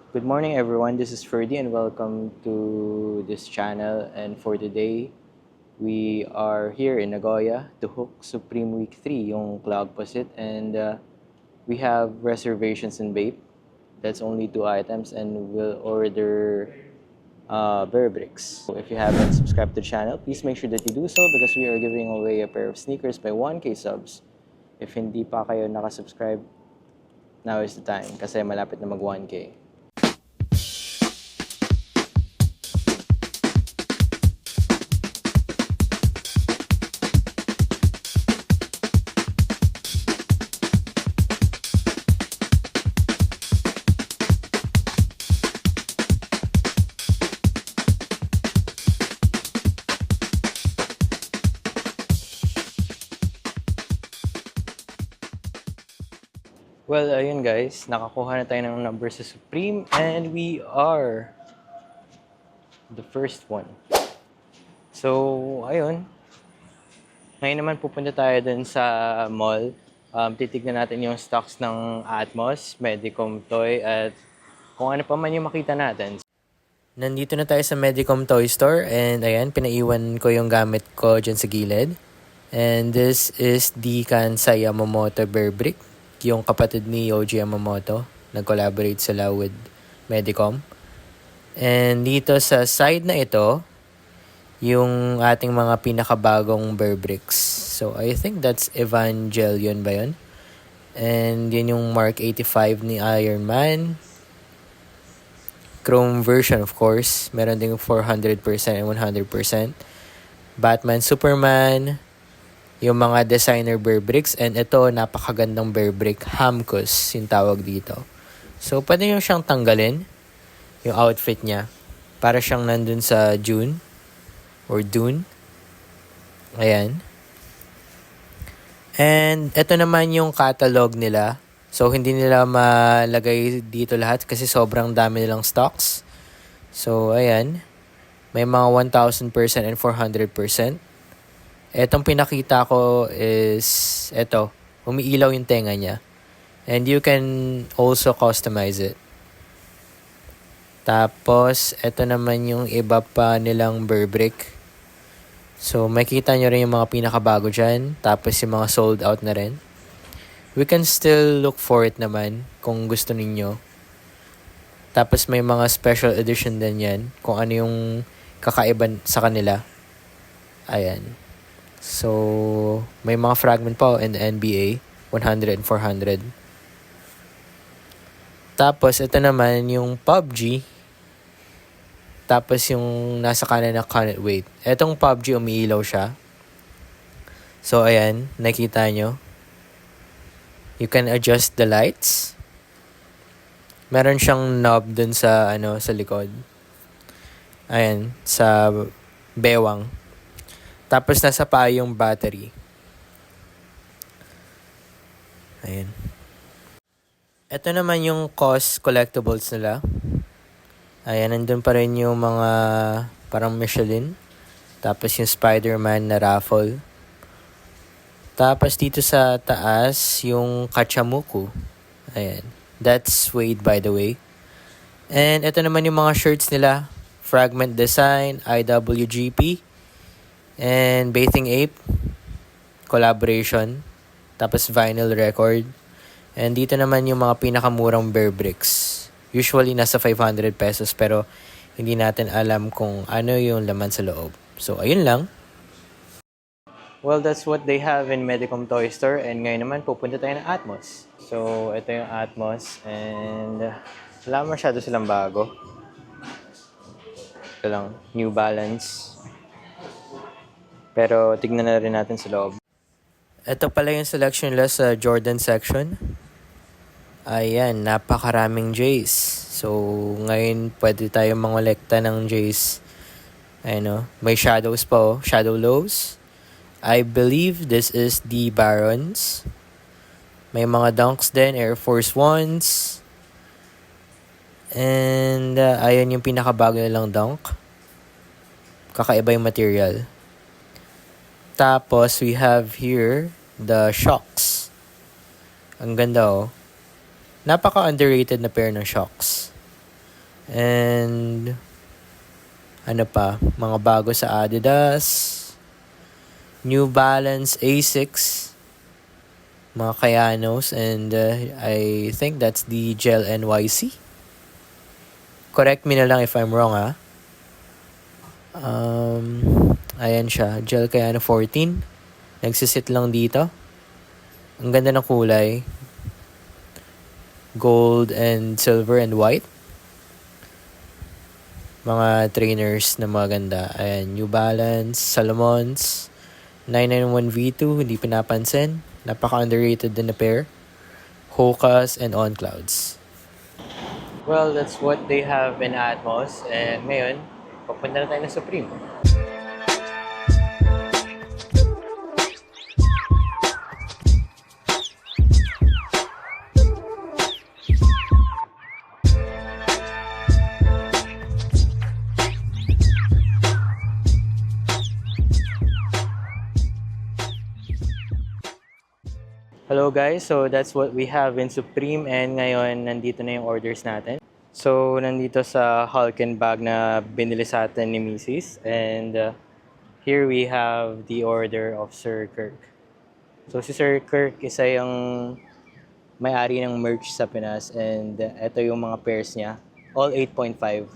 Good morning everyone, this is Ferdy and welcome to this channel. And for today, we are here in Nagoya to hook Supreme Week 3, yung Cloud Posit. And we have reservations in Bape. That's only 2 items and we'll order Bear Bricks. So if you haven't subscribed to the channel, please make sure that you do so because we are giving away a pair of sneakers by 1K subs. If hindi pa kayo nakasubscribe, now is the time kasi malapit na mag 1K. Well, ayun guys, nakakuha na tayo ng number sa Supreme and we are the first one. So, ayun. Ngayon naman pupunta tayo dun sa mall. Titignan natin yung stocks ng Atmos, Medicom Toy at kung ano pa man yung makita natin. Nandito na tayo sa Medicom Toy Store and ayan, pinaiwan ko yung gamit ko dyan sa gilid. And this is the Kansai Yamamoto Bear Brick, yung kapatid ni Yohji Yamamoto. Nag-collaborate sila with Medicom. And dito sa side na ito, yung ating mga pinakabagong Bear Bricks. So, I think that's Evangelion ba yun? And yun yung Mark 85 ni Iron Man. Chrome version, of course. Meron ding 400% and 100%. Batman, Superman, yung mga designer Bear Bricks. And ito, napakagandang Bear Brick. Hamkus, yung tawag dito. So, pwede nyo siyang tanggalin, yung outfit niya. Para siyang nandun sa June or Dune. Ayan. And ito naman yung catalog nila. So, hindi nila malagay dito lahat kasi sobrang dami nilang stocks. So, ayan. May mga 1,000% and 400%. Etong pinakita ko is, eto, umiilaw yung tenga niya. And you can also customize it. Tapos, eto naman yung iba pa nilang Bear Brick. So, makita nyo rin yung mga pinakabago dyan. Tapos, yung mga sold out na rin. We can still look for it naman kung gusto ninyo. Tapos, may mga special edition din yan. Kung ano yung kakaiba sa kanila. Ayan. So, may mga fragment pa in the NBA. 100 and 400. Tapos, ito naman yung PUBG. Tapos yung nasa kanan na Can't Wait. Etong PUBG, umiilaw siya. So, ayan. Nakita nyo. You can adjust the lights. Meron siyang knob dun sa, sa likod. Ayan. Sa bewang. Tapos, nasa pa yung battery. Ayan. Ito naman yung COS collectibles nila. Ayan, nandun pa rin yung mga parang Michelin. Tapos yung Spider-Man na raffle. Tapos dito sa taas, yung Kachamuku. Ayan. That's suede by the way. And ito naman yung mga shirts nila. Fragment Design, IWGP, and Bathing Ape. Collaboration. Tapos vinyl record. And dito naman yung mga pinakamurang Bear Bricks. Usually, nasa 500 pesos pero hindi natin alam kung ano yung laman sa loob. So, ayun lang. Well, that's what they have in Medicom Toy Store. And ngayon naman, pupunta tayo ng Atmos. So, ito yung Atmos. And wala masyado silang bago. Ito lang, New Balance. Pero tignan na rin natin sa loob. Ito pala yung selection nila sa Jordan section. Ayan, napakaraming J's. So, ngayon pwede tayo mangolekta ng J's. Ayan, may shadows pa, shadow lows. I believe this is the Barons. May mga dunks din, Air Force Ones. And, ayan yung pinakabago nilang dunk. Kakaiba yung material. Tapos, we have here the Shocks. Ang ganda, oh. Napaka-underrated na pair ng Shocks. And ano pa, mga bago sa Adidas, New Balance A6, mga Kayanos, and I think that's the Gel NYC. Correct me na lang if I'm wrong, ha. Ayan siya, Gel Kayano 14. Nagsisit lang dito. Ang ganda ng kulay. Gold and silver and white. Mga trainers na maganda. Ayan, New Balance, Salomons, 991 V2, hindi pinapansin. Napaka-underrated din na pair. Hokas and On Clouds. Well, that's what they have in Atmos. And ngayon, papunta na tayo na Supreme. Hello guys, so that's what we have in Supreme and ngayon nandito na yung orders natin. So nandito sa Hulken bag na binili sa atin ni Mrs. And here we have the order of Sir Kirk. So si Sir Kirk isa yung may-ari ng merch sa Pinas and ito yung mga pairs niya. All 8.5.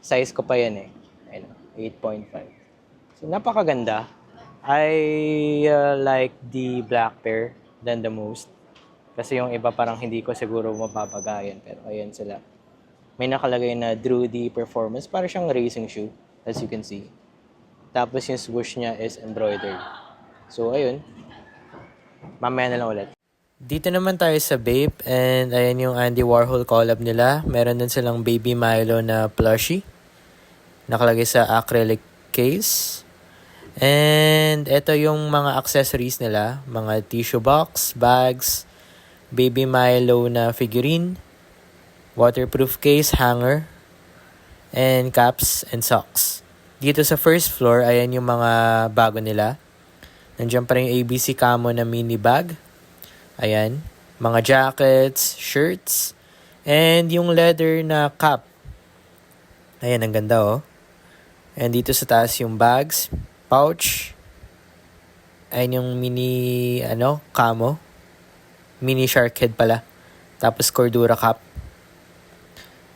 Size ko pa yan eh. Ayun, 8.5. So napakaganda. I like the black pair than the most. Kasi yung iba parang hindi ko siguro mapapagayan. Pero ayan sila. May nakalagay na Drew D Performance. Para siyang racing shoe, as you can see. Tapos yung swoosh niya is embroidered. So ayun. Mamaya na lang ulit. Dito naman tayo sa Bape, and ayan yung Andy Warhol collab nila. Meron din silang Baby Milo na plushie. Nakalagay sa acrylic case. And ito yung mga accessories nila. Mga tissue box, bags, Baby Milo na figurine, waterproof case, hanger, and caps and socks. Dito sa first floor, ayan yung mga bago nila. Nandiyan pa rin yung ABC Camo na mini bag. Ayan. Mga jackets, shirts, and yung leather na cap. Ayan, ang ganda oh. And dito sa taas yung bags, pouch. Ayan yung mini, camo. Mini shark head pala. Tapos Cordura cap.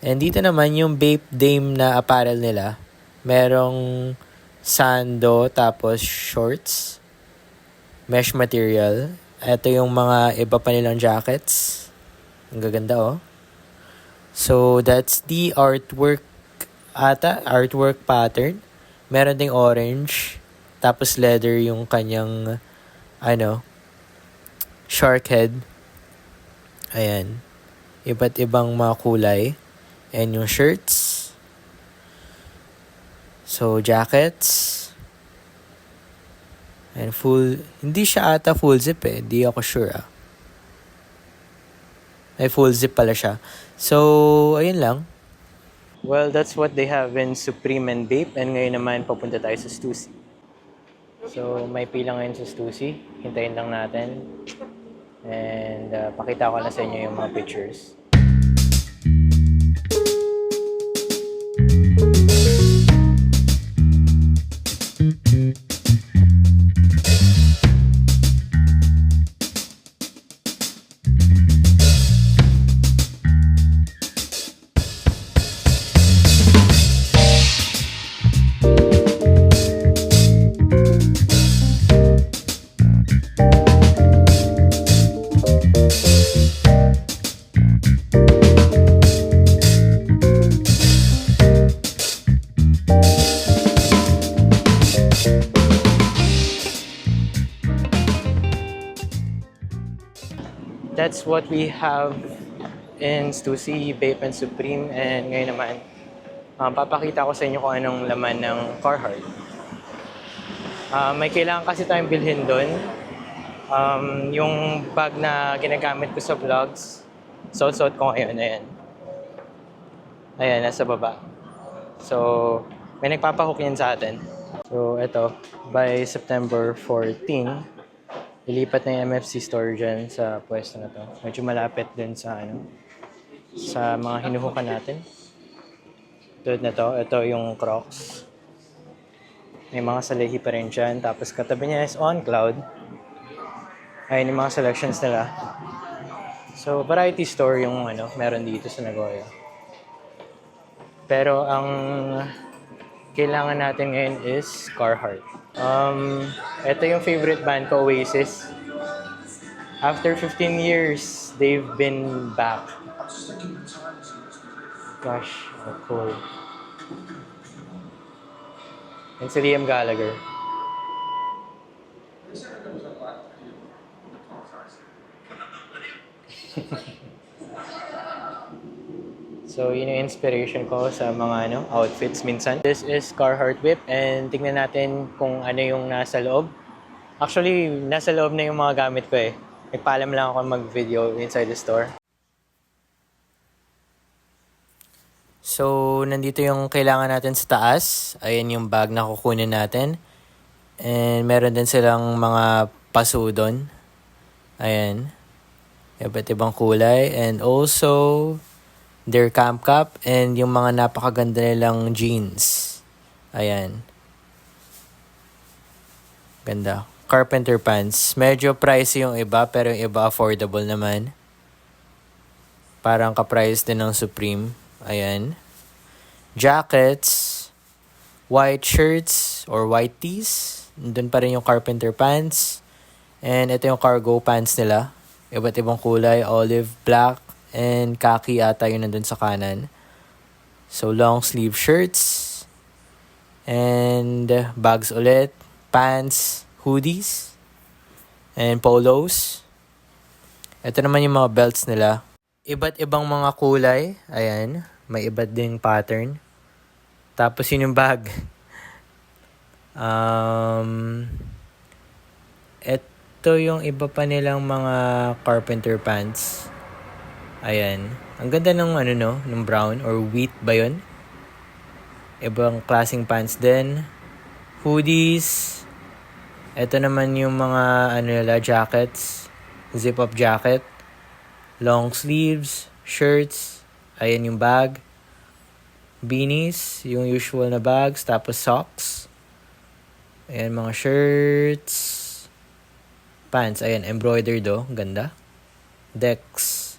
And dito naman yung Bape Dame na apparel nila. Merong sando, tapos shorts. Mesh material. Ito yung mga iba pa nilang jackets. Ang gaganda oh. So that's the artwork pattern. Meron ding orange. Tapos leather yung kanyang shark head. Ayan. Iba't ibang mga kulay. And yung shirts. So jackets. And hindi siya ata full zip eh. Hindi ako sure ah. Ay, full zip pala siya. So, ayun lang. Well, that's what they have in Supreme and Bape. And ngayon naman, papunta tayo sa Stussy. So, may pila ngayon sa Stussy. Hintayin lang natin. And pakita ko na sa inyo yung mga pictures. That's what we have in Stussy, Bape, and Supreme. And ngayon naman, papakita ko sa inyo kung anong laman ng Carhartt. May kailangan kasi tayong bilhin doon. Yung bag na ginagamit ko sa vlogs, suot ko ngayon, ayan. Ayan, nasa baba. So, may nagpapahook yan sa atin. So, eto, by September 14, ilipat na yung MFC store dyan sa pwesto na to. Medyo malapit din sa sa mga hinuhukan natin. Tulad na to, ito yung Crocs. May mga salehi pa rin dyan. Tapos katabi niya is On Cloud. Ayun yung mga selections nila. So, variety store yung meron dito sa Nagoya. Pero ang kailangan natin ngayon is Carhartt. Ito yung favorite band ko, Oasis. After 15 years, they've been back. Gosh, how cool. And si Liam Gallagher. So, yun yung inspiration ko sa mga outfits minsan. This is Carhartt Whip and tingnan natin kung ano yung nasa loob. Actually, nasa loob na yung mga gamit ko eh. Nagpaalam lang ako mag-video inside the store. So, nandito yung kailangan natin sa taas. Ayan yung bag na kukunin natin. And meron din silang mga paso doon. Ayan. Iba't ibang kulay. And also, their camp cap and yung mga napakaganda nilang jeans. Ayan. Ganda. Carpenter pants. Medyo pricey yung iba, pero yung iba affordable naman. Parang ka-price din ng Supreme. Ayan. Jackets. White shirts or white tees. Doon pa rin yung carpenter pants. And ito yung cargo pants nila. Iba't ibang kulay. Olive, black, and khaki ata yun nandun sa kanan. So, long sleeve shirts. And bags ulit. Pants, hoodies, and polos. Ito naman yung mga belts nila. Iba't ibang mga kulay. Ayan. May iba't ding pattern. Tapos yun yung bag. Ito yung iba pa nilang mga carpenter pants. Ayan. Ang ganda ng ng brown or wheat ba yun? Ibang klaseng pants din. Hoodies. Ito naman yung mga nila, jackets. Zip-up jacket. Long sleeves. Shirts. Ayan yung bag. Beanies. Yung usual na bags. Tapos socks. Ayan mga shirts. Pants. Ayan, embroidered Ganda. Decks.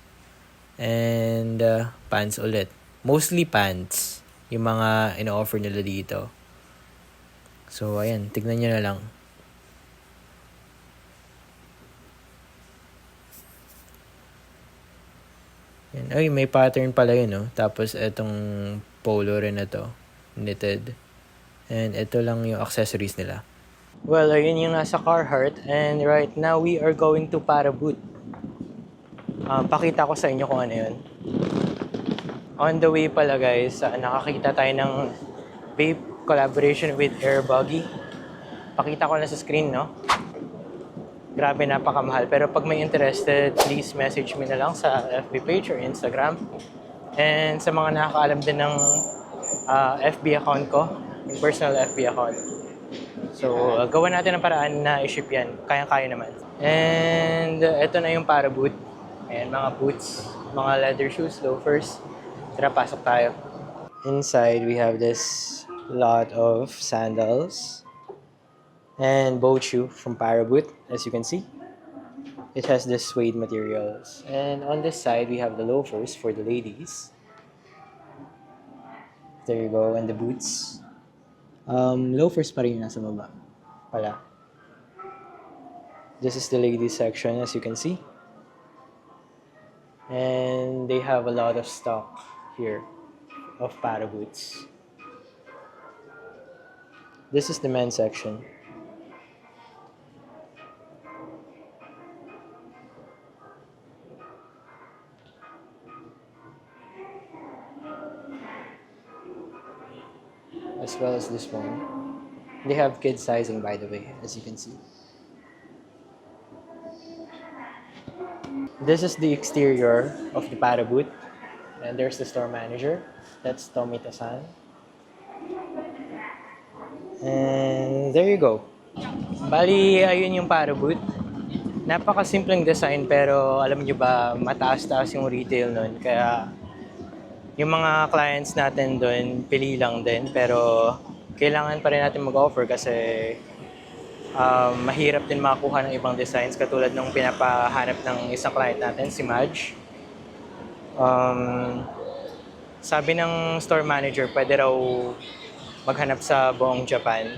And pants ulit. Mostly pants. Yung mga ino-offer nila dito. So, ayan. Tignan nyo na lang. Ayan. Ay, may pattern pala yun, no? Tapos, etong polo rin na to. Knitted. And ito lang yung accessories nila. Well, ayun yung nasa Carhartt. And right now, we are going to Paraboot. Pakita ko sa inyo kung ano yun. On the way pala guys, nakakita tayo ng vape collaboration with Air Buggy. Pakita ko na sa screen, no? Grabe, napakamahal. Pero pag may interested, please message me na lang sa FB page or Instagram. And sa mga nakakaalam din ng FB account ko, yung personal FB account. So, gawa natin ang paraan na i-ship yan. Kayang-kaya naman. And ito na yung Paraboot. Ayan, mga boots, mga leather shoes, loafers. Tara, pasok tayo. Inside, we have this lot of sandals and boat shoe from Paraboot, as you can see. It has this suede materials. And on this side, we have the loafers for the ladies. There you go, and the boots. Loafers pa rin nasa baba pala. This is the ladies section, as you can see. And they have a lot of stock here of Paraboots. This is the men's section. As well as this one. They have kid sizing, by the way, as you can see. This is the exterior of the Paraboot. And there's the store manager. That's Tomita-san. And there you go. Bali, ayun yung Paraboot. Napakasimpleng design pero alam nyo ba, mataas-taas yung retail nun. Kaya Yung mga clients natin doon, pili lang din. Pero kailangan pa rin natin mag-offer kasi mahirap din makakuha ng ibang designs katulad ng pinapahanap ng isang client natin, si Madge. Um, Sabi ng store manager, pwede raw maghanap sa buong Japan.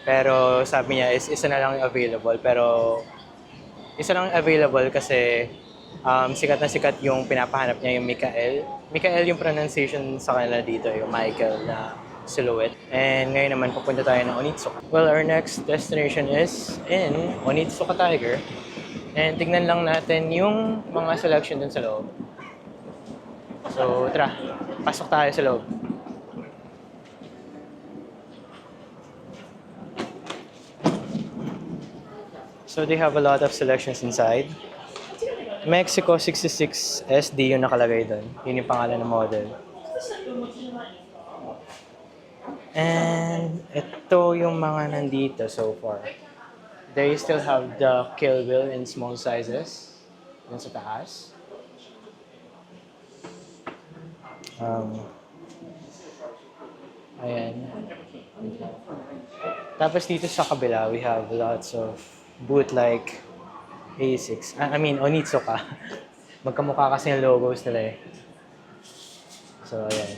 Pero sabi niya, isa na lang yung available. Pero isa lang yung available kasi sikat na sikat yung pinapahanap niya, yung Mikael. Mikael yung pronunciation sa kanila dito, yung Michael na silhouette. And ngayon naman, pupunta tayo ng Onitsuka. Well, our next destination is in Onitsuka Tiger. And tignan lang natin yung mga selection dun sa loob. So, tara, pasok tayo sa loob. So, they have a lot of selections inside. Mexico 66 SD yung nakalagay doon. Yun yung pangalan ng model. And ito yung mga nandito so far. They still have the Kill Bill in small sizes. Yun sa taas. Ayan. Tapos dito sa kabila, we have lots of boot-like A6. I mean, Onitsuka. Magkamukha kasi yung logos nila eh. So, ayan.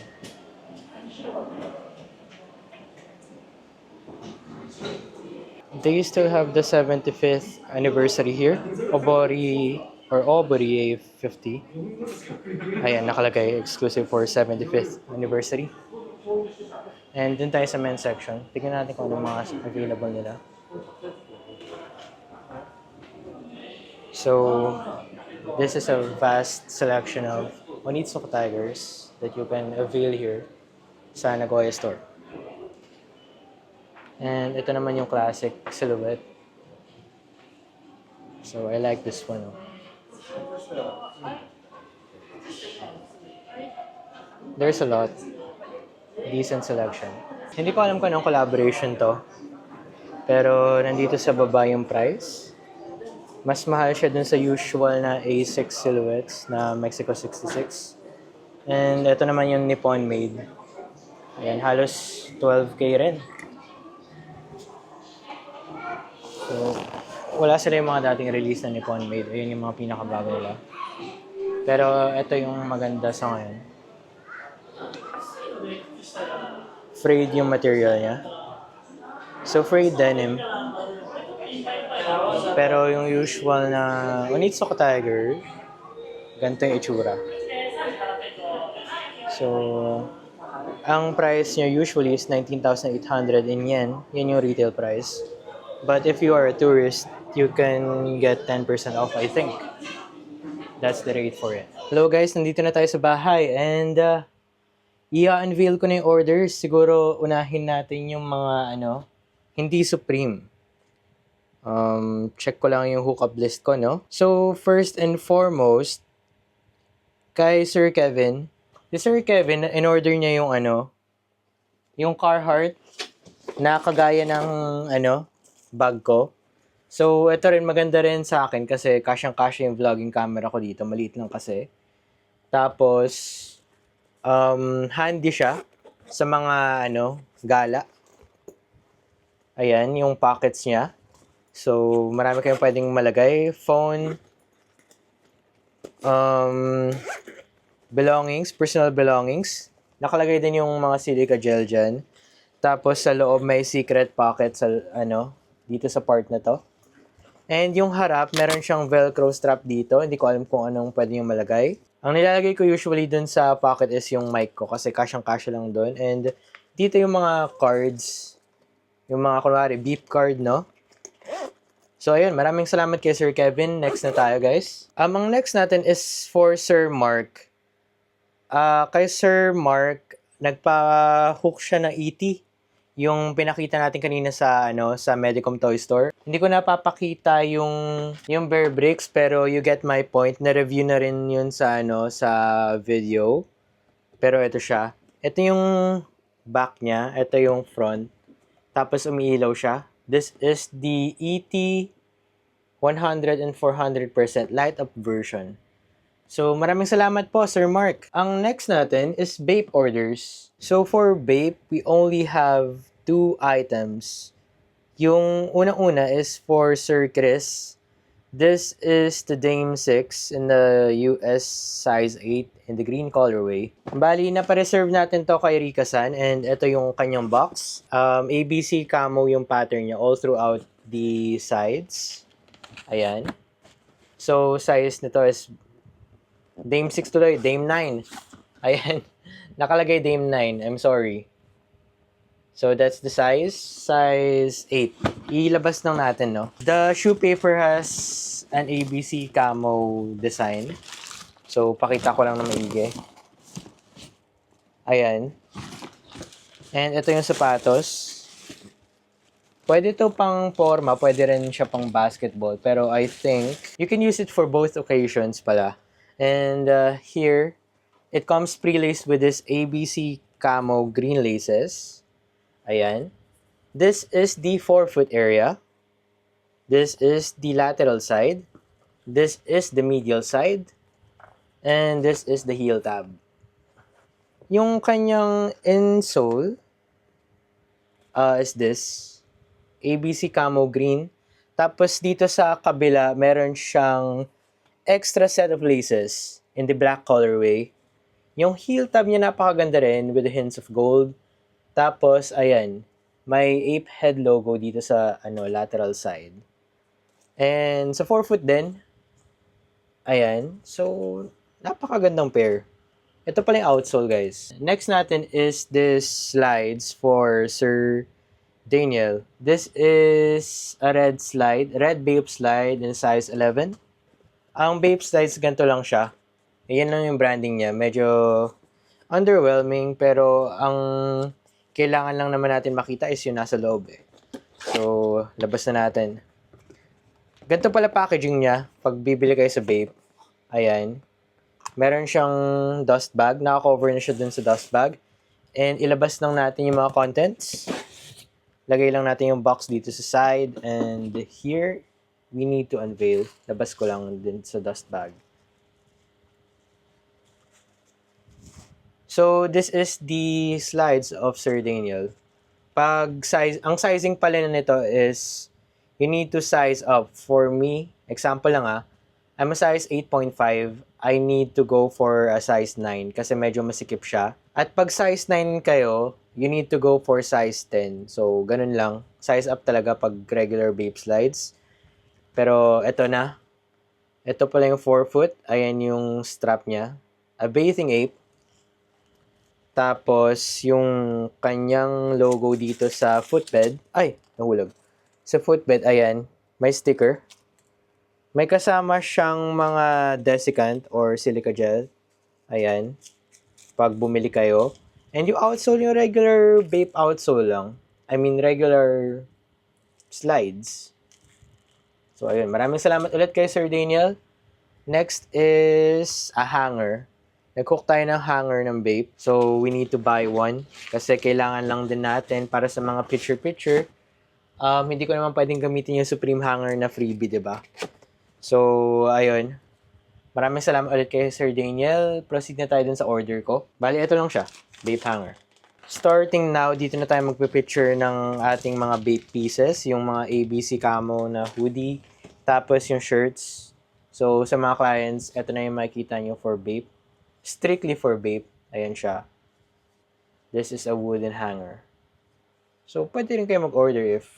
They still have the 75th anniversary here. Obori A50. Ayan, nakalagay exclusive for 75th anniversary. And dun tayo sa men's section. Tignan natin kung anong mga available nila. So, this is a vast selection of Onitsuka Tigers that you can avail here sa Nagoya store. And ito naman yung classic silhouette. So, I like this one. There's a lot. Decent selection. Hindi ko alam kung anong collaboration to. Pero nandito sa baba yung price. Mas mahal siya dun sa usual na A6 silhouettes na Mexico 66. And ito naman yung Nippon made. Ayan, halos 12K rin. So, wala sila yung mga dating release na Nippon made. Ayun yung mga pinakabago nila. Pero ito yung maganda sa ngayon. Frayed yung material niya. So, frayed denim. Pero yung usual na Onitsuka Tiger, ganito yung itsura. So, ang price niya usually is 19,800 in yen. Yan yung retail price. But if you are a tourist, you can get 10% off, I think. That's the rate for it. Hello guys, nandito na tayo sa bahay and i-unveil ko na yung orders. Siguro unahin natin yung mga hindi Supreme. Check ko lang yung hookup list ko, no? So, first and foremost, kay Sir Kevin. Si Sir Kevin, in-order niya yung yung Carhartt na kagaya ng bag ko. So, ito rin maganda rin sa akin kasi kasyang-kasya yung vlogging camera ko dito. Maliit lang kasi. Tapos, handy siya sa mga gala. Ayan, yung pockets niya. So, marami kayong pwedeng malagay. Phone, belongings, personal belongings. Nakalagay din yung mga silica gel dyan. Tapos, sa loob may secret pocket sa, dito sa part na to. And yung harap, meron siyang velcro strap dito. Hindi ko alam kung anong pwede yung malagay. Ang nilalagay ko usually dun sa pocket is yung mic ko kasi kasyang-kasya lang dun. And dito yung mga cards. Yung mga, kunwari, beep card, no? So, ayun. Maraming salamat kay Sir Kevin. Next na tayo, guys. Ang next natin is for Sir Mark. Kay Sir Mark, nagpa-hook siya ng ET. Yung pinakita natin kanina sa sa Medicom Toy Store. Hindi ko napapakita yung Bear Bricks pero you get my point. Na-review na rin yun sa sa video. Pero ito siya. Ito yung back niya, ito yung front. Tapos umiilaw siya. This is the ET 100 and 400% light up version. So, maraming salamat po, Sir Mark. Ang next natin is vape orders. So, for vape, we only have 2 items. Yung unang-una is for Sir Chris. This is the Dame 6 in the US size 8 in the green colorway. Bali, napareserve natin to kay Rika-san and ito yung kanyang box. ABC camo yung pattern niya all throughout the sides. Ayan. So, size nito is Dame 6 tuloy, Dame 9. Ayan. Nakalagay Dame 9. I'm sorry. So, that's the size 8. Ilabas lang natin, no? The shoe paper has an ABC camo design. So, pakita ko lang na maigi. Ayan. And ito yung sapatos. Pwede to pang forma, pwede rin siya pang basketball. Pero I think you can use it for both occasions pala. And here, it comes pre-laced with this ABC camo green laces. Ayan. This is the forefoot area. This is the lateral side. This is the medial side. And this is the heel tab. Yung kanyang insole is this. ABC camo green. Tapos dito sa kabila, meron siyang extra set of laces in the black colorway. Yung heel tab niya napakaganda rin with the hints of gold. Tapos, ayan, may ape head logo dito sa lateral side. And sa forefoot din, ayan, so napakagandang pair. Ito pala yung outsole, guys. Next natin is this slides for Sir Daniel. This is a red vape slide in size 11. Ang vape slides, ganito lang siya. Ayan lang yung branding niya. Medyo underwhelming, pero ang kailangan lang naman natin makita is yung nasa loob eh. So, labas na natin. Ganito pala packaging niya pag bibili kayo sa vape. Ayan. Meron siyang dust bag. Naka-cover na siya dun sa dust bag. And ilabas lang natin yung mga contents. Lagay lang natin yung box dito sa side. And here, we need to unveil. Labas ko lang din sa dust bag. So, this is the slides of Sir Daniel. Ang sizing pala na nito is, you need to size up. For me, example lang I'm a size 8.5. I need to go for a size 9 kasi medyo masikip siya. At pag size 9 kayo, you need to go for size 10. So, ganun lang. Size up talaga pag regular vape slides. Pero, eto na. Ito pala yung forefoot. Ayan yung strap niya. A bathing ape. Tapos, yung kanyang logo dito sa footbed. Ay, nahulog. Sa footbed, ayan. May sticker. May kasama siyang mga desiccant or silica gel. Ayan. Pag bumili kayo. And yung outsole, yung regular vape outsole lang. I mean, regular slides. So, ayun. Maraming salamat ulit kay Sir Daniel. Next is a hanger. Nag-cook tayo ng hanger ng vape. So, we need to buy one. Kasi kailangan lang din natin para sa mga picture-picture. Hindi ko naman pwedeng gamitin yung Supreme hanger na freebie, diba? So, ayun. Maraming salamat ulit kay Sir Daniel. Proceed na tayo dun sa order ko. Bali, ito lang siya. Vape hanger. Starting now, dito na tayo magpipicture ng ating mga vape pieces. Yung mga ABC camo na hoodie. Tapos yung shirts. So, sa mga clients, ito na yung makikita nyo for vape. Strictly for vape. Ayan siya. This is a wooden hanger. So, pwede rin kayo mag-order if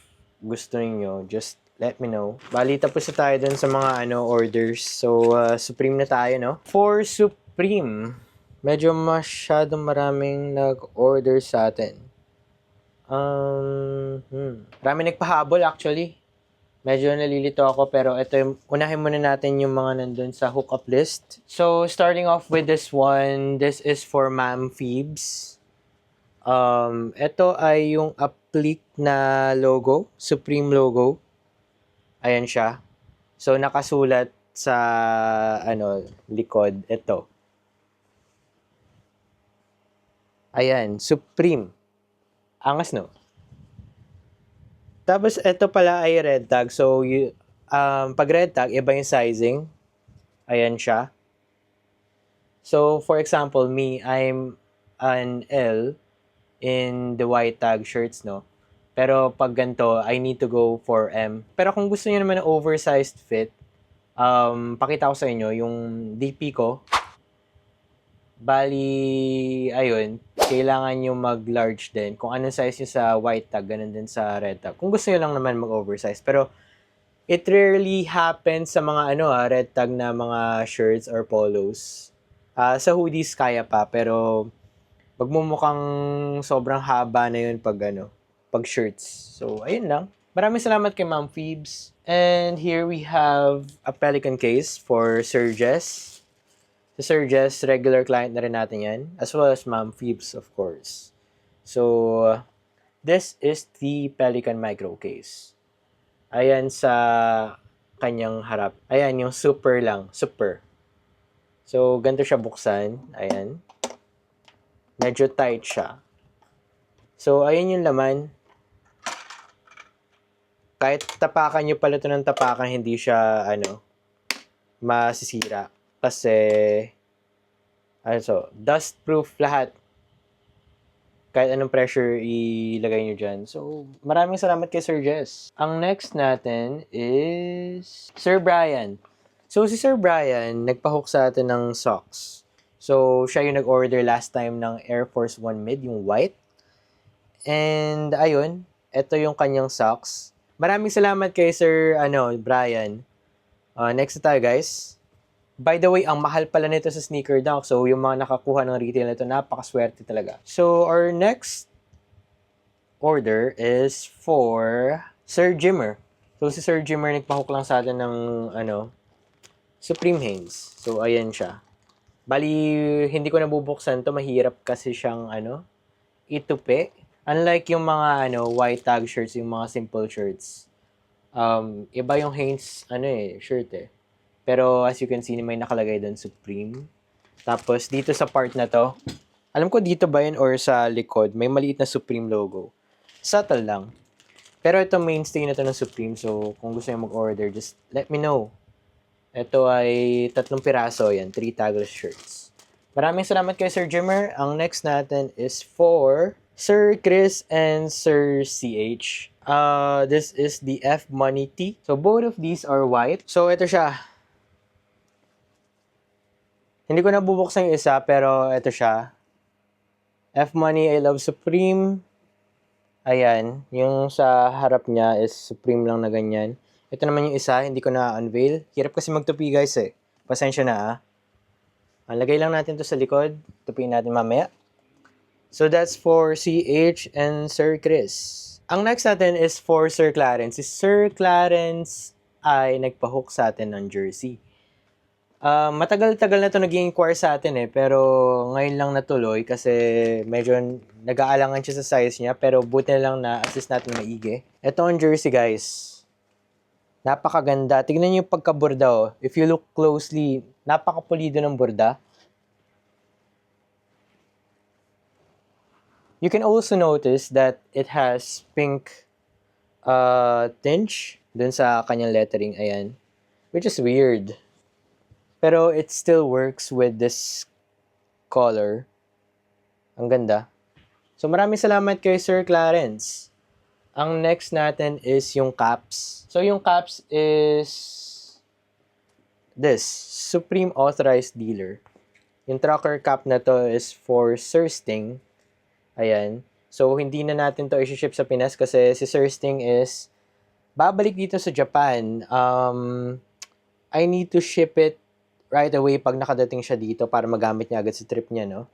gusto niyo. Just let me know. Bali, tapos na tayo dun sa mga orders. So, Supreme na tayo, no? For Supreme, medyo masyadong maraming nag-order sa atin. Marami nagpahabol actually. Medyo nalilito ako pero ito yung, unahin muna natin yung mga nandun sa hookup list. So, starting off with this one, this is for Ma'am Phoebes. Ito ay yung applique na logo, Supreme logo. Ayan siya. So, nakasulat sa, likod. Ito. Ayan, Supreme. Angas, no? Tapos, ito pala ay red tag. So, pag red tag, iba yung sizing. Ayan siya. So, for example, me, I'm an L in the white tag shirts, no? Pero pag ganito, I need to go for M. Pero kung gusto niyo naman ng oversized fit, pakita ko sa inyo yung DP ko. Bali, ayun, kailangan nyo mag-large din. Kung anong size nyo sa white tag, ganun din sa red tag. Kung gusto nyo lang naman mag-oversize. Pero, it rarely happens sa mga red tag na mga shirts or polos. Sa hoodies kaya pa, pero magmumukhang sobrang haba na yun pag shirts. So, ayun lang. Maraming salamat kay Ma'am Phoebes. And here we have a Pelican case for Sir Jess. Si Sir Jess, regular client na rin natin yan. As well as Ma'am Phoebes, of course. So, this is the Pelican Micro case. Ayan sa kanyang harap. Ayan, yung super lang. Super. So, ganito siya buksan. Ayan. Medyo tight siya. So, ayan yung laman. Kahit tapakan nyo pala ito ng tapakan, hindi siya, masisira. Kasi, dust-proof lahat. Kahit anong pressure ilagay nyo dyan. So, maraming salamat kay Sir Jess. Ang next natin is Sir Brian. So, si Sir Brian, nagpahook sa atin ng socks. So, siya yung nag-order last time ng Air Force One Mid, yung white. And, ayun, ito yung kanyang socks. Maraming salamat kay Sir, Brian. Next na tayo, guys. By the way, ang mahal pala nito sa Sneaker Dunk. So, yung mga nakakuha ng retail nito, napakaswerte talaga. So, our next order is for Sir Jimmer. So, si Sir Jimmer nagpahook lang sa atin ng, Supreme Hanes. So, ayan siya. Bali, hindi ko nabubuksan to. Mahirap kasi siyang, itupi. Unlike yung mga, white tag shirts, yung mga simple shirts. Iba yung Hanes, shirt eh. Pero as you can see, may nakalagay doon Supreme. Tapos dito sa part na to, alam ko dito ba yun or sa likod, may maliit na Supreme logo. Subtle lang. Pero ito mainstay na to ng Supreme, so kung gusto nyo mag-order, just let me know. Ito ay 3 piraso, yan, 3 tagless shirts. Maraming salamat kay Sir Jimmer. Ang next natin is for Sir Chris and Sir CH. This is the F Money Tee. So both of these are white. So ito siya. Hindi ko nabubuksan yung isa, pero ito siya. F-Money, I Love Supreme. Ayan. Yung sa harap niya is Supreme lang na ganyan. Ito naman yung isa, hindi ko na-unveil. Hirap kasi magtupi guys eh. Pasensya na Lagay lang natin to sa likod. Tupiin natin mamaya. So that's for CH and Sir Chris. Ang next natin is for Sir Clarence. Si Sir Clarence ay nagpahook sa atin ng jersey. Matagal-tagal na to nag-inquire sa atin eh, pero ngayon lang natuloy kasi medyo nag-aalangan siya sa size niya, pero buti na lang na assist natin maigi. Ito ang jersey guys. Napakaganda. Tignan niyo yung pagkaburda oh. If you look closely, napakapulido ng burda. You can also notice that it has pink tinge dun sa kanyang lettering, ayan. Which is weird. Pero it still works with this color. Ang ganda. So maraming salamat kay Sir Clarence. Ang next natin is yung caps. So yung caps is this, Supreme Authorized Dealer. Yung trucker cap na to is for Sir Sting. Ayan. So hindi na natin to i-ship sa Pinas kasi si Sir Sting is babalik dito sa Japan. I need to ship it right away pag nakadating siya dito para magamit niya agad sa trip niya, no?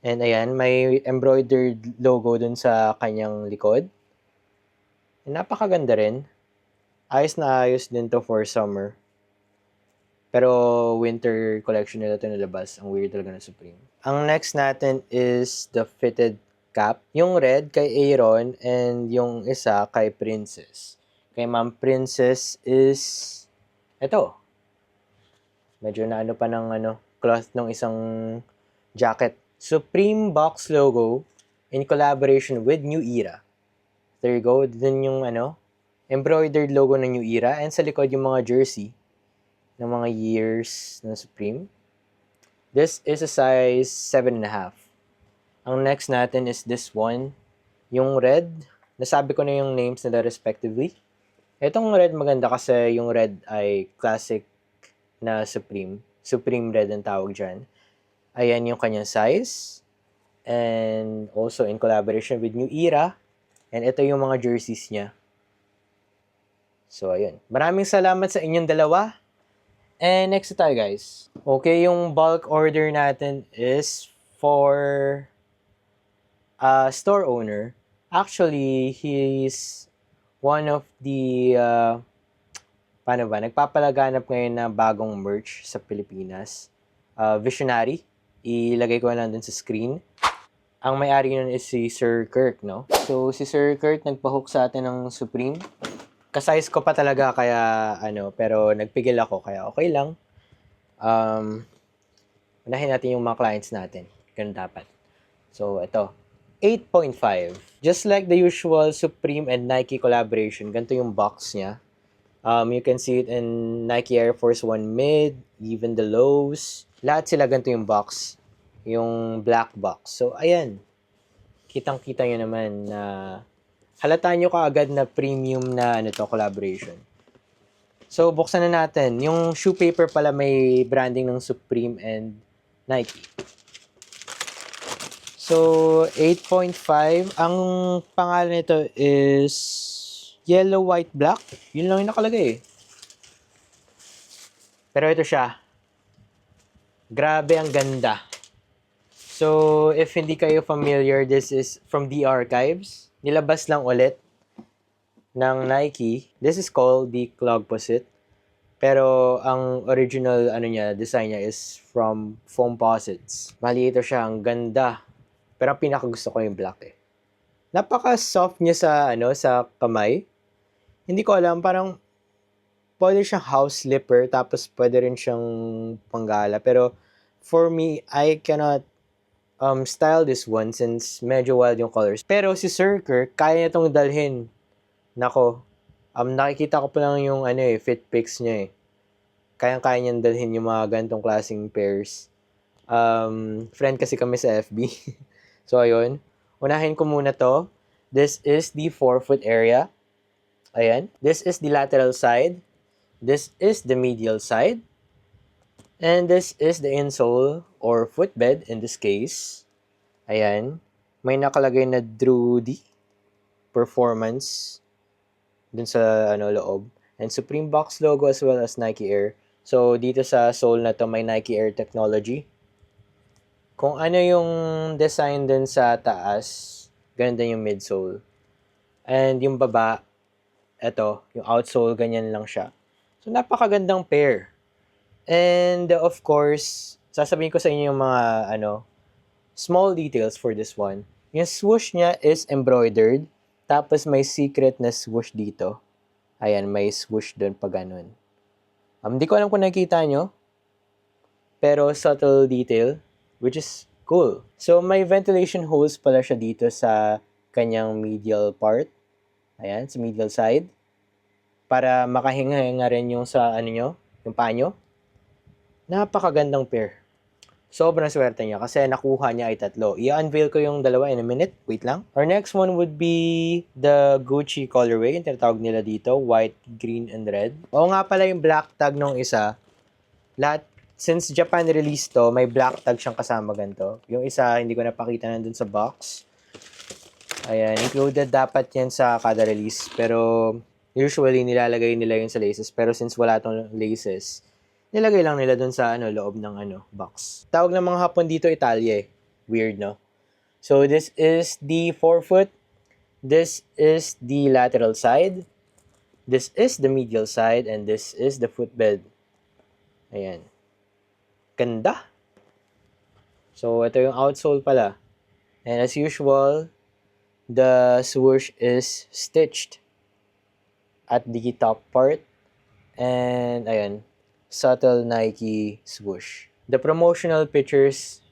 And ayan, may embroidered logo dun sa kanyang likod. And napakaganda rin. Ayos na ayos din to for summer. Pero winter collection nila to nilabas. Ang weird talaga ng Supreme. Ang next natin is the fitted cap. Yung red kay Aaron and yung isa kay Princess. Kay Ma'am Princess is ito. Medyo na pa ng cloth ng isang jacket. Supreme box logo in collaboration with New Era. There you go. Dun yung embroidered logo ng New Era. And sa likod yung mga jersey ng mga years ng Supreme. This is a size 7.5. Ang next natin is this one. Yung red. Nasabi ko na yung names nila respectively. Itong red maganda kasi yung red ay classic na Supreme. Supreme red ang tawag dyan. Ayan yung kanyang size. And also in collaboration with New Era. And ito yung mga jerseys niya. So, ayun. Maraming salamat sa inyong dalawa. And next tayo, guys. Okay, yung bulk order natin is for a store owner. Actually, he's one of the, nagpapalaganap ngayon na bagong merch sa Pilipinas. Visionary. Ilagay ko lang dun sa screen. Ang may-ari nun is si Sir Kirk, no? So, si Sir Kirk nagpahook sa atin ng Supreme. Kasize ko pa talaga kaya pero nagpigil ako kaya okay lang. Unahin natin yung mga clients natin. Ganun dapat. So, ito. 8.5. Just like the usual Supreme and Nike collaboration, ganito yung box niya. You can see it in Nike Air Force 1 Mid, even the lows. Lahat sila ganito yung box. Yung black box. So, ayan. Kitang-kita nyo naman na halata nyo kaagad na premium na collaboration. So, buksan na natin. Yung shoe paper pala may branding ng Supreme and Nike. So, 8.5. Ang pangalan nito is yellow, white, black. Yun lang yung nakalagay eh. Pero ito siya. Grabe, ang ganda. So, if hindi kayo familiar, this is from the archives. Nilabas lang ulit ng Nike. This is called the Clogposite. Pero ang original design niya is from Foamposites. Bali ito siya, ang ganda. Pero ang pinakagusto ko yung black eh. Napaka-soft niya sa kamay. Hindi ko alam, parang pwede siyang house slipper tapos pwede rin siyang panggala. Pero for me, I cannot style this one since medyo wild yung colors. Pero si Sir Kirk, kaya niya itong dalhin. Nako, nakikita ko pa lang yung fit pics niya eh. Kayang-kaya niyang dalhin yung mga ganitong klaseng pairs. Friend kasi kami sa FB. So, ayun. Unahin ko muna to. This is the forefoot area. Ayan. This is the lateral side. This is the medial side. And this is the insole or footbed in this case. Ayan. May nakalagay na Drudy Performance dun sa loob. And Supreme Box logo as well as Nike Air. So, dito sa sole na to may Nike Air technology. Kung ano yung design dun sa taas, ganun din yung midsole. And yung baba, eto, yung outsole, ganyan lang siya. So, napakagandang pair. And of course, sasabihin ko sa inyo yung mga small details for this one. Yung swoosh niya is embroidered, tapos may secret na swoosh dito. Ayan, may swoosh doon pa ganun. Hindi ko alam kung nakita nyo, pero subtle detail, which is cool. So, may ventilation holes pala siya dito sa kanyang medial part. Ayan, sa medial side. Para makahinga-hinga rin yung sa yung paa nyo. Napakagandang pair. Sobrang swerte niya kasi nakuha niya ay 3. I-unveil ko yung dalawa in a minute. Wait lang. Our next one would be the Gucci colorway. Yung tinatawag nila dito. White, green, and red. Oo nga pala yung black tag nung isa. Lahat, since Japan release to, may black tag siyang kasama ganito. Yung isa, hindi ko napakita nandun sa box. Ayan, included dapat yan sa kada release. Pero usually nilalagay nila yun sa laces. Pero since wala tong laces, nilagay lang nila dun sa loob ng box. Tawag ng mga Hapon dito Italia eh. Weird, no? So, this is the forefoot. This is the lateral side. This is the medial side. And this is the footbed. Ayan. Ganda. So, ito yung outsole pala. And as usual, the swoosh is stitched at the top part. And, ayan, subtle Nike swoosh. The promotional pictures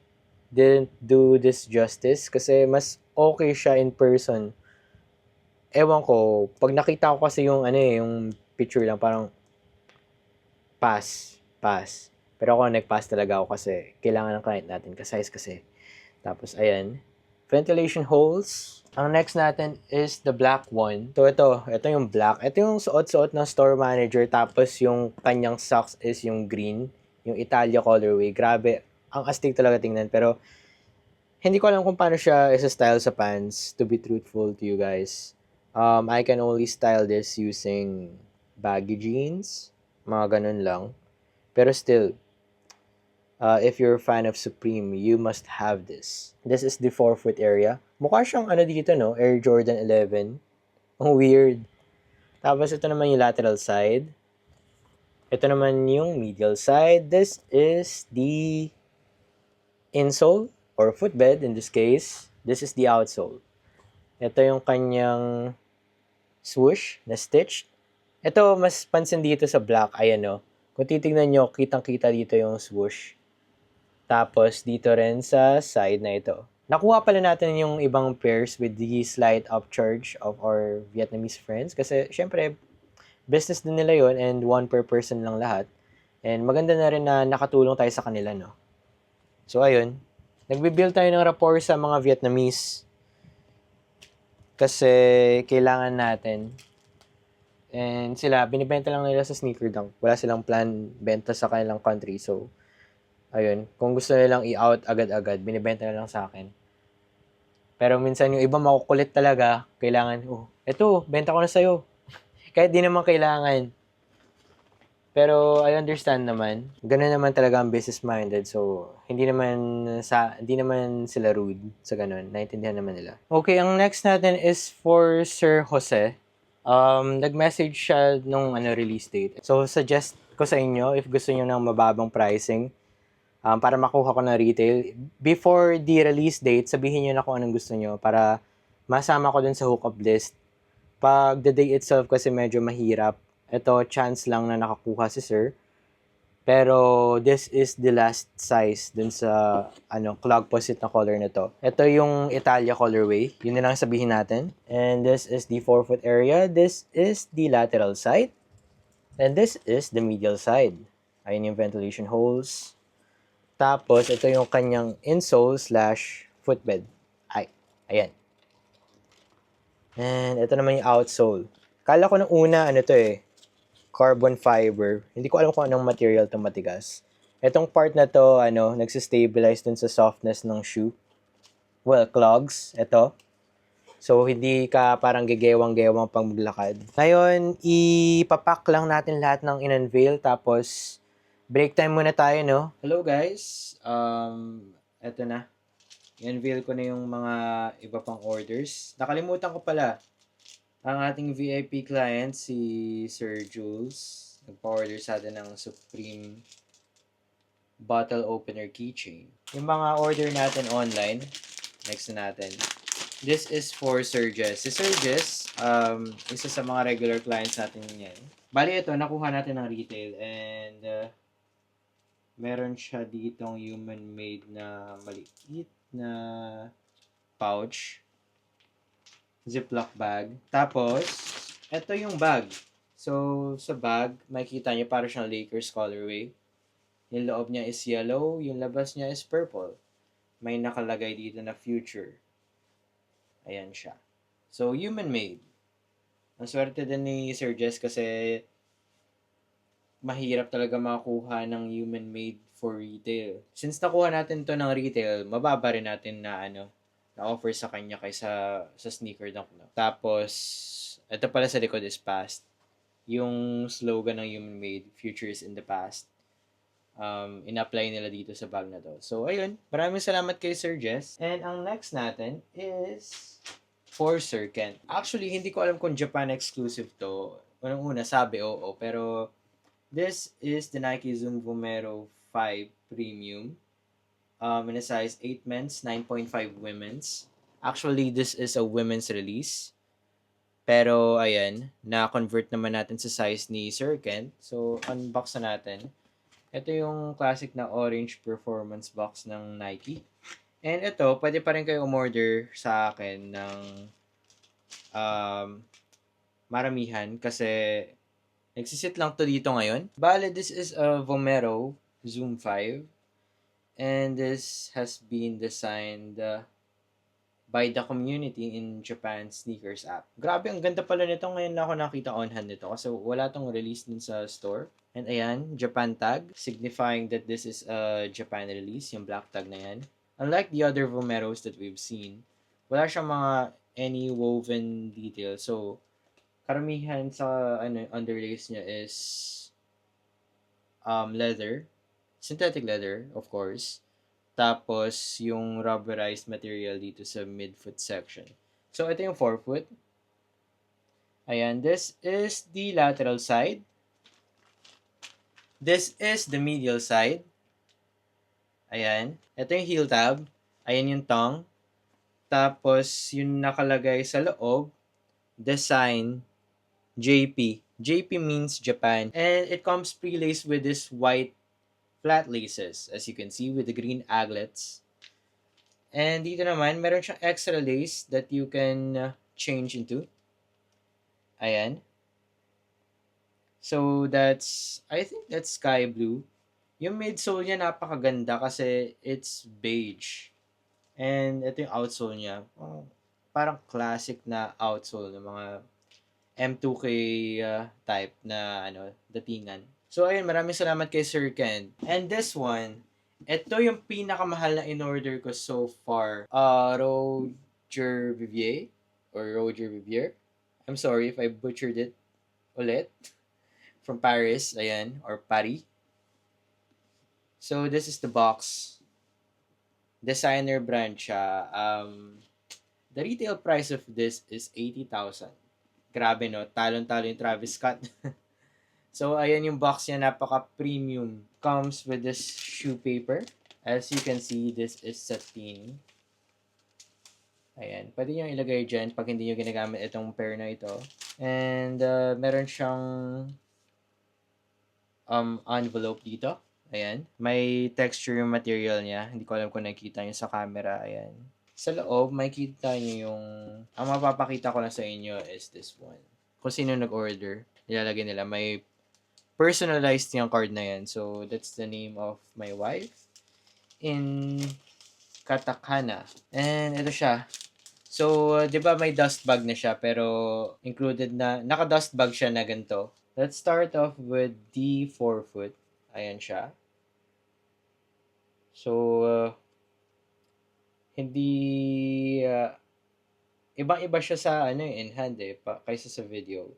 didn't do this justice kasi mas okay siya in person. Ewan ko, pag nakita ko kasi yung yung picture lang parang pass. Pero ako nag-pass talaga ako kasi kailangan ng client natin. Kasize kasi. Tapos, ayan. Ventilation holes. Ang next natin is the black one. So, ito yung black. Ito yung suot-suot ng store manager. Tapos, yung kanyang socks is yung green. Yung Italia colorway. Grabe. Ang astig talaga tingnan. Pero, hindi ko alam kung paano siya isa-style sa pants, to be truthful to you guys. I can only style this using baggy jeans. Mga ganun lang. Pero still, if you're a fan of Supreme, you must have this. This is the forefoot area. Mukha siyang ano dito, no? Air Jordan 11. Ang weird. Tapos ito naman yung lateral side. Ito naman yung medial side. This is the insole or footbed in this case. This is the outsole. Ito yung kanyang swoosh na stitched. Ito, mas pansin dito sa black. Ayan, no? Kung titignan nyo, kitang-kita dito yung swoosh. Tapos, dito rin sa side na ito. Nakuha pala natin yung ibang pairs with the slight upcharge of our Vietnamese friends. Kasi, syempre, business din nila yon and one per person lang lahat. And maganda na rin na nakatulong tayo sa kanila, no? So, ayun. Nagbibuild tayo ng rapport sa mga Vietnamese. Kasi, kailangan natin. And sila, binibenta lang nila sa Sneaker Dunk. Wala silang plan benta sa kanilang country. So, ayun, kung gusto nilang i-out agad-agad, binibenta na lang sa akin. Pero minsan yung iba makukulit talaga, kailangan, eto, benta ko na sa'yo. Kahit di naman kailangan. Pero I understand naman. Ganun naman talaga ang business-minded. So, hindi naman sila rude sa ganun. Naintindihan naman nila. Okay, ang next natin is for Sir Jose. Nag-message siya nung release date. So, suggest ko sa inyo if gusto niyo ng mababang pricing, para makuha ko ng retail. Before the release date, sabihin nyo na kung anong gusto nyo para masama ko dun sa hookup list. Pag the day itself kasi medyo mahirap. Ito, chance lang na nakakuha si sir. Pero this is the last size dun sa clog posit na color na to. Ito yung Italia colorway. Yun na lang sabihin natin. And this is the forefoot area. This is the lateral side. And this is the medial side. Ayun yung ventilation holes. Tapos, ito yung kanyang insole / footbed. Ayan. And ito naman yung outsole. Kala ko nung una, carbon fiber. Hindi ko alam kung anong material itong matigas. Itong part na to, nagsistabilize dun sa softness ng shoe. Well, clogs. Ito. So, hindi ka parang gegewang-gewang pang maglakad. Ngayon, ipapack lang natin lahat ng in-unveil. Tapos, break time muna tayo, no? Hello, guys. Eto na. I-unveil ko na yung mga iba pang orders. Nakalimutan ko pala. Ang ating VIP client, si Sir Jules, nagpa-order sa atin ng Supreme bottle opener keychain. Yung mga order natin online, next na natin. This is for Sir Jess. Si Sir Jess, isa sa mga regular clients natin yan. Bali ito, nakuha natin ng retail and meron siya ditong human-made na maliit na pouch. Ziploc bag. Tapos, ito yung bag. So, sa bag, makikita nyo para siyang Lakers colorway. Yung loob niya is yellow, yung labas niya is purple. May nakalagay dito na future. Ayan siya. So, human-made. Ang swerte din ni Sir Jess kasi mahirap talaga makakuha ng human-made for retail. Since nakuha natin to ng retail, mababa rin natin na na-offer sa kanya kaysa sa Sneaker Dunk. No? Tapos, ito pala sa likod is past. Yung slogan ng Human Made, Future is in the Past. In-apply nila dito sa bag na to. So, ayun. Maraming salamat kay Sir Jess. And ang next natin is for Sir Kent. Actually, hindi ko alam kung Japan exclusive to. Unang-una, sabi oo. Pero, this is the Nike Zoom Vomero 5 Premium. In a size 8 men's, 9.5 women's. Actually, this is a women's release. Pero, ayan, na-convert naman natin sa size ni Sir Kent. So, unbox na natin. Ito yung classic na orange performance box ng Nike. And ito, pwede pa rin kayo umorder sa akin ng maramihan kasi nagsisit lang to dito ngayon. Bale, this is a Vomero Zoom 5. And this has been designed by the community in Japan sneakers app. Grabe, ang ganda pala nito. Ngayon lang ako nakita on hand nito kasi wala tong release din sa store. And ayan, Japan tag, signifying that this is a Japan release, yung black tag na yan. Unlike the other Vomeros that we've seen, wala siyang mga any woven detail. So, karamihan sa underlays niya is leather, synthetic leather, of course. Tapos, yung rubberized material dito sa midfoot section. So, ito yung forefoot. Ayan, this is the lateral side. This is the medial side. Ayan. Ito yung heel tab. Ayan yung tongue. Tapos, yung nakalagay sa loob, design, JP. JP means Japan. And it comes pre-laced with this white flat laces, as you can see, with the green aglets. And dito naman, meron siyang extra lace that you can change into. Ayan. So, I think that's sky blue. Yung midsole niya napakaganda kasi it's beige. And ito yung outsole niya. Parang classic na outsole ng mga M2K type na datingan. So, ayun, maraming salamat kay Sir Ken. And this one, ito yung pinakamahal na in-order ko so far. Roger Vivier. Or Roger Vivier. I'm sorry if I butchered it ulit. From Paris, ayan, or Paris. So, this is the box. Designer brand siya. The retail price of this is 80,000. Grabe, no? Talon-talo yung Travis Scott. So, ayan yung box niya. Napaka-premium. Comes with this shoe paper. As you can see, this is satin. Ayan. Pwede nyo ilagay dyan pag hindi nyo ginagamit itong pair na ito. And, meron siyang envelope dito. Ayan. May texture yung material niya. Hindi ko alam kung nakikita nyo sa camera. Ayan. Sa loob, makikita nyo yung... Ang mapapakita ko na sa inyo is this one. Kung sino nag-order, ilalagay nila. May personalized yung card na yan. So, that's the name of my wife in katakana. And ito siya. So, di ba may dust bag na siya, pero included na, naka-dust bag siya na ganito. Let's start off with the forefoot. Ayan siya. So, hindi, ibang-iba siya sa, in hand kaysa sa video.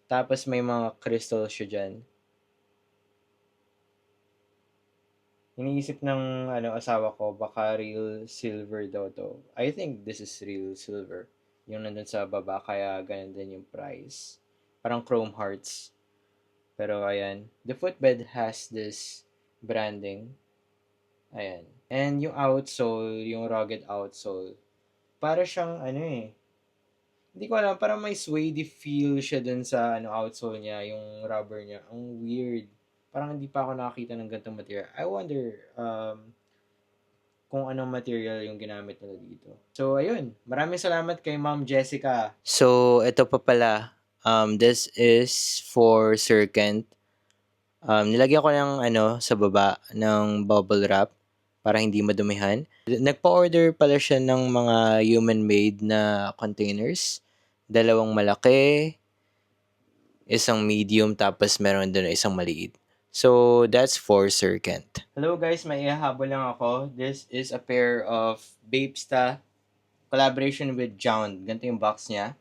Tapos may mga crystal siya dyan. Iniisip ng asawa ko, baka real silver daw to. I think this is real silver. Yung nandun sa baba, kaya ganun din yung price. Parang chrome hearts. Pero ayan, the footbed has this branding. Ayan. And yung outsole, yung rugged outsole, para siyang hindi ko alam, parang may suede feel siya dun sa outsole niya, yung rubber niya. Ang weird. Parang hindi pa ako nakakita ng ganitong material. I wonder kung anong material yung ginamit nila dito. So, ayun. Maraming salamat kay Ma'am Jessica. So, ito pa pala. This is for Sir Kent. Nilagyan ko ng sa baba ng bubble wrap para hindi madumihan. Nagpa-order pala siya ng mga human-made na containers. 2 malaki, isang medium, tapos meron doon isang maliit. So, that's for Sir Kent. Hello guys, may ihahabol lang ako. This is a pair of Bapesta collaboration with Jound. Ganito yung box niya.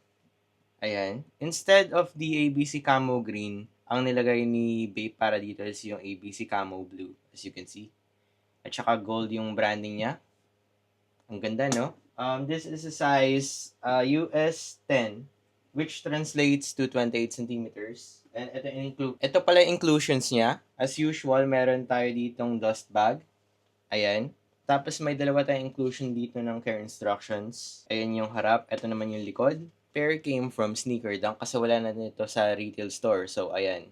Ayan. Instead of the ABC Camo Green, ang nilagay ni Bape para dito is yung ABC Camo Blue, as you can see. At saka gold yung branding niya. Ang ganda, no? This is a size US 10, which translates to 28 centimeters. And ito pala inclusions niya. As usual, meron tayo ditong dust bag. Ayan. Tapos may 2 tayong inclusion dito ng care instructions. Ayan yung harap. Ito naman yung likod. Pair came from Sneaker Dunk kasi wala na nito sa retail store. So, ayan.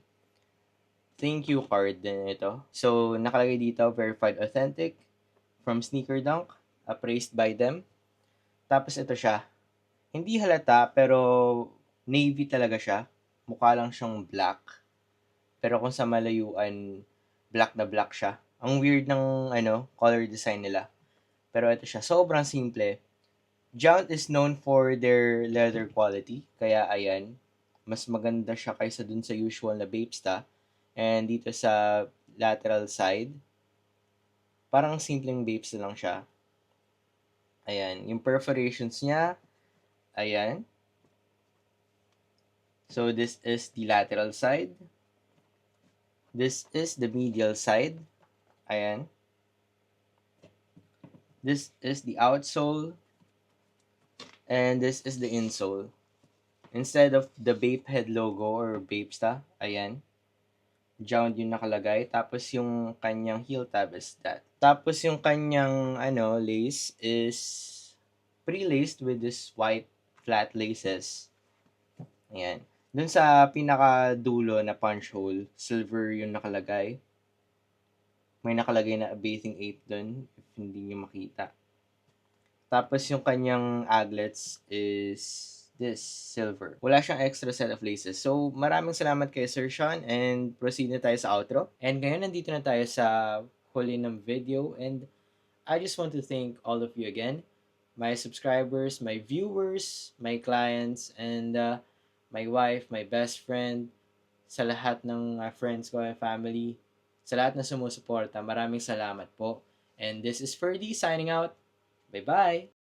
Thank you card din ito. So, nakalagay dito, verified authentic from Sneaker Dunk, appraised by them. Tapos ito siya. Hindi halata, pero navy talaga siya. Mukha lang siyang black. Pero kung sa malayuan, black na black siya. Ang weird ng color design nila. Pero ito siya, sobrang simple. Jount is known for their leather quality. Kaya ayan, mas maganda siya kaysa dun sa usual na Bapesta. And dito sa lateral side, parang simpleng Bapesta lang siya. Ayan, yung perforations niya, ayan. So this is the lateral side. This is the medial side. Ayan. This is the outsole. And this is the insole. Instead of the Bapehead logo or Bapesta, ayan, Jound yung nakalagay. Tapos yung kanyang heel tab is that. Tapos yung kanyang lace is pre-laced with this white flat laces. Ayan. Dun sa pinaka-dulo na punch hole, silver yung nakalagay. May nakalagay na bathing ape dun, if hindi nyo makita. Tapos yung kanyang aglets is this, silver. Wala siyang extra set of laces. So, maraming salamat kay Sir Sean and proceed na tayo sa outro. And ngayon, nandito na tayo sa huli ng video and I just want to thank all of you again. My subscribers, my viewers, my clients, and my wife, my best friend, sa lahat ng friends ko and family, sa lahat na sumusuporta. Maraming salamat po. And this is Ferdy signing out. Bye-bye!